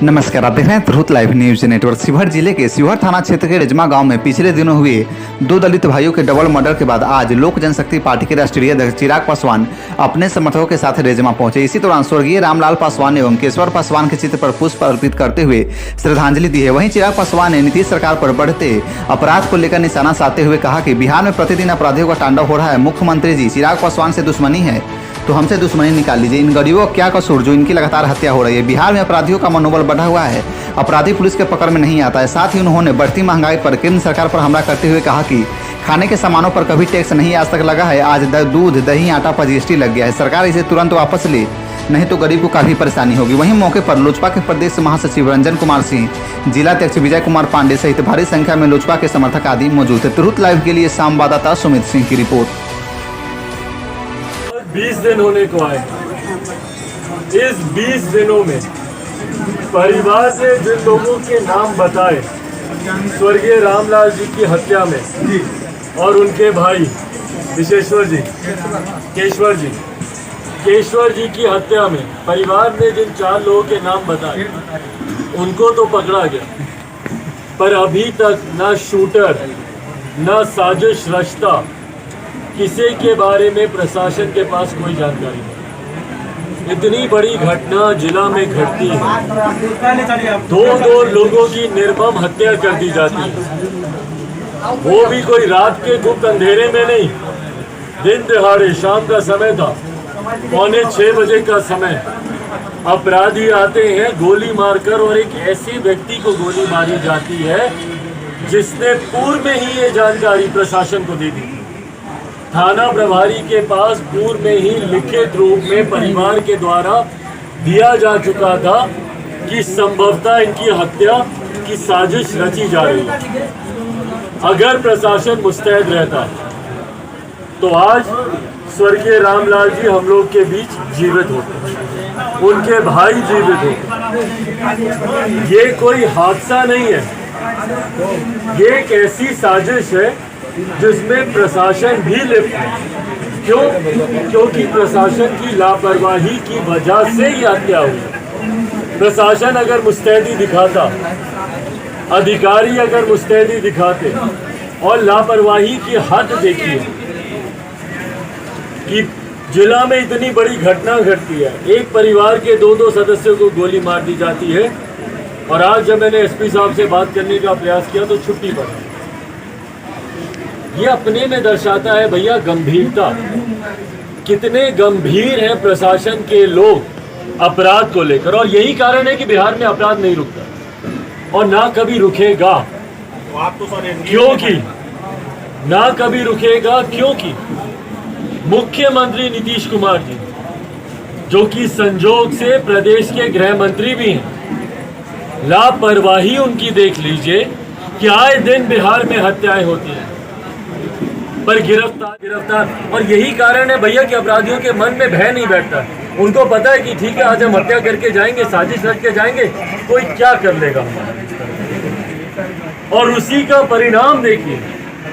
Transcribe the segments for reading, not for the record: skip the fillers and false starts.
नमस्कार, आप देख रहे हैं तुरंत लाइव न्यूज नेटवर्क। शिवहर जिले के शिवहर थाना क्षेत्र के रेजमा गांव में पिछले दिनों हुए दो दलित भाइयों के डबल मर्डर के बाद आज लोक जनशक्ति पार्टी के राष्ट्रीय अध्यक्ष चिराग पासवान अपने समर्थकों के साथ रेजमा पहुंचे। इसी दौरान स्वर्गीय रामलाल पासवान एवं केशवर पासवान के चित्र पर पुष्प अर्पित करते हुए श्रद्धांजलि दी है। वहीं चिराग पासवान ने नीतीश सरकार पर बढ़ते अपराध को लेकर निशाना साधते हुए कहा कि बिहार में प्रतिदिन अपराधियों का तांडव हो रहा है। मुख्यमंत्री जी, चिराग पासवान से दुश्मनी है तो हमसे दुश्मनी निकाल लीजिए। इन गरीबों क्या कसूर जो इनकी लगातार हत्या हो रही है। बिहार में अपराधियों का मनोबल बढ़ा हुआ है, अपराधी पुलिस के पकड़ में नहीं आता है। साथ ही उन्होंने बढ़ती महंगाई पर केंद्र सरकार पर हमला करते हुए कहा कि खाने के सामानों पर कभी टैक्स नहीं आज तक लगा है, आज दूध दही आटा पर जीएसटी लग गया है। सरकार इसे तुरंत वापस ले, नहीं तो गरीब को काफी परेशानी होगी। वहीं मौके पर लोजपा के प्रदेश महासचिव रंजन कुमार सिंह, जिला अध्यक्ष विजय कुमार पांडे सहित भारी संख्या में लोजपा के समर्थक आदि मौजूद थे। तुरंत लाइव के लिए संवाददाता सुमित सिंह की रिपोर्ट। 20 दिन होने को आए। इस 20 दिनों में परिवार से जिन लोगों के नाम बताए स्वर्गीय रामलाल जी की हत्या में और उनके भाई विशेश्वर जी, केशवर जी की हत्या में परिवार ने जिन 4 लोगों के नाम बताए उनको तो पकड़ा गया, पर अभी तक ना शूटर ना साजिश रचता किसी के बारे में प्रशासन के पास कोई जानकारी नहीं। इतनी बड़ी घटना जिला में घटती है, दो लोगों की निर्मम हत्या कर दी जाती है, वो भी कोई रात के गुप्त अंधेरे में नहीं, दिन दिहाड़े शाम का समय था, 5:45 बजे का समय। अपराधी आते हैं गोली मारकर और एक ऐसे व्यक्ति को गोली मारी जाती है जिसने पूर्व में ही ये जानकारी प्रशासन को दे दी। थाना प्रभारी के पास पूर्व में ही लिखित रूप में परिवार के द्वारा दिया जा चुका था कि संभवतः इनकी हत्या की साजिश रची जा रही है। अगर प्रशासन मुस्तैद रहता तो आज स्वर्गीय रामलाल जी हम लोग के बीच जीवित होते, उनके भाई जीवित होते। ये कोई हादसा नहीं है, ये एक ऐसी साजिश है जिसमें प्रशासन भी लिप्त है। क्योंकि प्रशासन की लापरवाही की वजह से ही हत्या हुई। प्रशासन अगर मुस्तैदी दिखाता, अधिकारी अगर मुस्तैदी दिखाते और लापरवाही की हद देखिए कि जिला में इतनी बड़ी घटना घटती है, एक परिवार के 2 सदस्यों को गोली मार दी जाती है और आज जब मैंने एसपी साहब से बात करने का प्रयास किया तो छुट्टी पर। ये अपने में दर्शाता है भैया गंभीरता, कितने गंभीर हैं प्रशासन के लोग अपराध को लेकर। और यही कारण है कि बिहार में अपराध नहीं रुकता और ना कभी रुकेगा। क्योंकि ना कभी रुकेगा क्योंकि मुख्यमंत्री नीतीश कुमार जी, जो कि संजोग से प्रदेश के गृह मंत्री भी हैं, लापरवाही उनकी देख लीजिए कि आए दिन बिहार में हत्याएं होती हैं पर गिरफ्तार। और यही कारण है भैया कि अपराधियों के मन में भय नहीं बैठता। उनको पता है कि ठीक है, आज हम हत्या करके जाएंगे, साजिश रच के जाएंगे, कोई क्या कर लेगा। और उसी का परिणाम देखिए,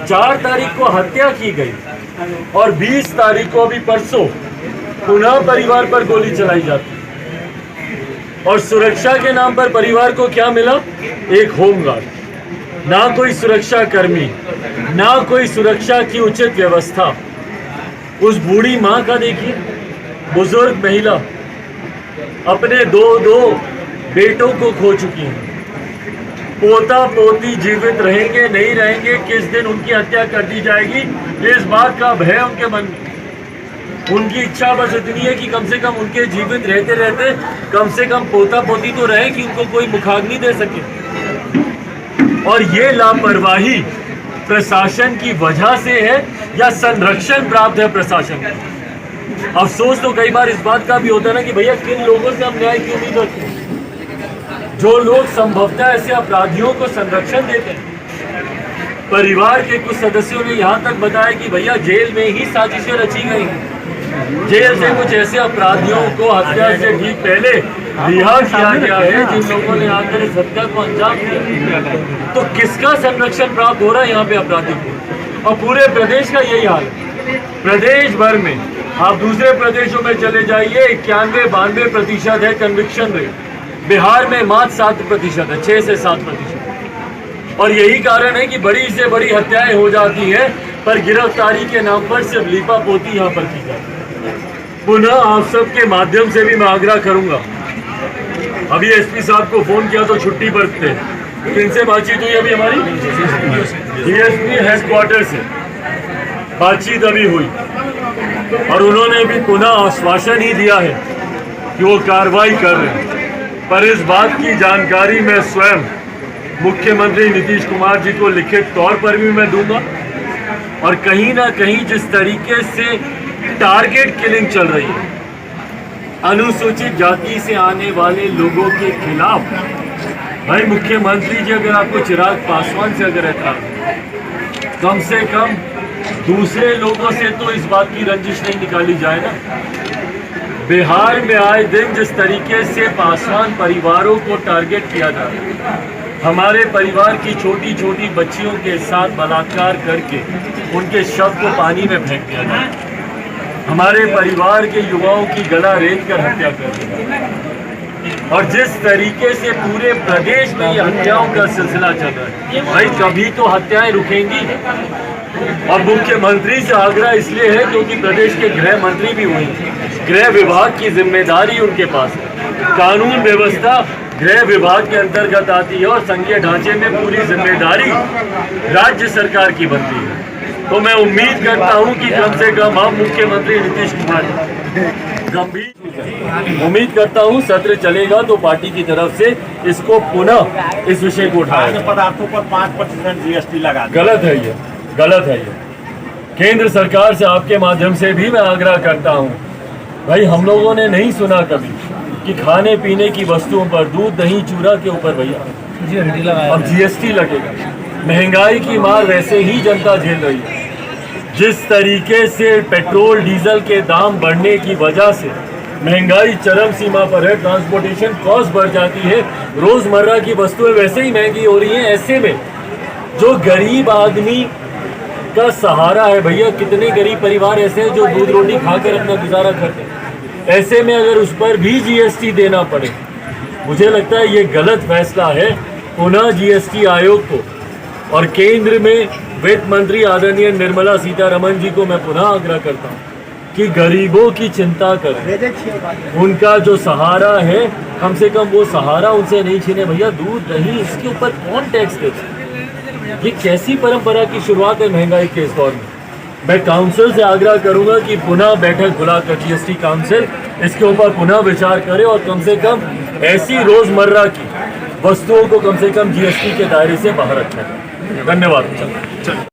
4 तारीख को हत्या की गई और 20 तारीख को अभी परसों पुनः परिवार पर गोली चलाई जाती। और सुरक्षा के नाम पर परिवार को क्या मिला? एक होमगार्ड, ना कोई सुरक्षा कर्मी, ना कोई सुरक्षा की उचित व्यवस्था। उस बूढ़ी माँ का देखिए, बुजुर्ग महिला अपने 2 बेटों को खो चुकी हैं। पोता पोती जीवित रहेंगे नहीं रहेंगे, किस दिन उनकी हत्या कर दी जाएगी, इस बात का भय उनके मन में। उनकी इच्छा बस इतनी है कि कम से कम उनके जीवित रहते रहते कम से कम पोता पोती तो रहे कि उनको कोई मुखाग्नि दे सके। और ये लापरवाही प्रशासन की वजह से है या संरक्षण प्राप्त है प्रशासन को? अफसोस तो कई बार इस बात का भी होता है ना कि भैया किन लोगों से हम न्याय की उम्मीद रखते हैं, जो लोग संभवतः ऐसे अपराधियों को संरक्षण देते हैं। परिवार के कुछ सदस्यों ने यहाँ तक बताया कि भैया जेल में ही साजिशें रची गई, जेल से कुछ ऐसे अपराधियों को हत्या से ठीक पहले रिहा किया गया है जिन लोगों ने आकर इस हत्या को अंजाम दिया। तो किसका संरक्षण प्राप्त हो रहा है यहाँ पे अपराधी को? और पूरे प्रदेश का यही हाल है। प्रदेश भर में आप दूसरे प्रदेशों में चले जाइए, 91-92% है कन्विक्शन रेट। बिहार में मात्र 7% है, 6 से 7%। और यही कारण है कि बड़ी से बड़ी हत्याएं हो जाती हैं, पर गिरफ्तारी के नाम पर सिर्फ लीपापोती यहाँ पर की जाती है। पुनः आप सबके माध्यम से भी मैं आग्रह करूंगा, अभी एसपी साहब को फोन किया तो छुट्टी पर थे, किनसे बातचीत हुई अभी हमारी? डीएसपी हेडक्वार्टर से बातचीत अभी हुई और उन्होंने भी पुनः आश्वासन ही दिया है कि वो कार्रवाई कर रहे हैं। पर इस बात की जानकारी मैं स्वयं मुख्यमंत्री नीतीश कुमार जी को लिखित तौर पर भी मैं दूंगा। और कहीं ना कहीं जिस तरीके से टारगेट किलिंग चल रही है अनुसूचित जाति से आने वाले लोगों के खिलाफ, भाई मुख्यमंत्री जी अगर आपको चिराग पासवान से अगर ऐतराज, कम से कम दूसरे लोगों से तो इस बात की रंजिश नहीं निकाली जाए ना। बिहार में आए दिन जिस तरीके से पासवान परिवारों को टारगेट किया जा रहा है, हमारे परिवार की छोटी छोटी बच्चियों के साथ बलात्कार करके उनके शव को पानी में फेंक दिया जाए, हमारे परिवार के युवाओं की गला रेत कर हत्या कर दी। और जिस तरीके से पूरे प्रदेश में ये हत्याओं का सिलसिला चल रहा है, भाई कभी तो हत्याएं रुकेंगी। और मुख्यमंत्री से आग्रह इसलिए है क्योंकि प्रदेश के गृह मंत्री भी हुए हैं, गृह विभाग की जिम्मेदारी उनके पास है, कानून व्यवस्था गृह विभाग के अंतर्गत आती है और संघीय ढांचे में पूरी जिम्मेदारी राज्य सरकार की बनती है। तो मैं उम्मीद करता हूं कि कम से कम आप मुख्यमंत्री नीतीश कुमार गंभीर उम्मीद करता हूं सत्र चलेगा तो पार्टी की तरफ से इसको पुनः इस विषय को उठाया। पदार्थों पर 5% जीएसटी लगा गलत है ये, गलत है ये। केंद्र सरकार से आपके माध्यम से भी मैं आग्रह करता हूं, भाई हम लोगों ने नहीं सुना कभी कि खाने पीने की वस्तुओं पर दूध दही चूरा के ऊपर भैया अब जीएसटी लगेगा। महंगाई की मार वैसे ही जनता झेल रही है। जिस तरीके से पेट्रोल डीजल के दाम बढ़ने की वजह से महंगाई चरम सीमा पर है, ट्रांसपोर्टेशन कॉस्ट बढ़ जाती है, रोजमर्रा की वस्तुएं वैसे ही महंगी हो रही हैं। ऐसे में जो गरीब आदमी का सहारा है, भैया कितने गरीब परिवार ऐसे हैं जो दूध रोटी खाकर अपना गुजारा करते हैं, ऐसे में अगर उस पर भी जीएसटी देना पड़े, मुझे लगता है ये गलत फैसला है। पुनः जीएसटी आयोग को और केंद्र में वित्त मंत्री आदरणीय निर्मला सीतारमण जी को मैं पुनः आग्रह करता हूँ कि गरीबों की चिंता करें, उनका जो सहारा है कम से कम वो सहारा उनसे नहीं छीने। भैया दूध दही इसके ऊपर कौन टैक्स देता? ये कैसी परंपरा की शुरुआत है महंगाई के इस दौर में? मैं काउंसिल से आग्रह करूंगा कि पुनः बैठक बुलाकर जीएसटी काउंसिल इसके ऊपर पुनः विचार करे और कम से कम ऐसी रोजमर्रा की वस्तुओं को कम से कम जीएसटी के दायरे से बाहर रखा जाए। धन्यवाद।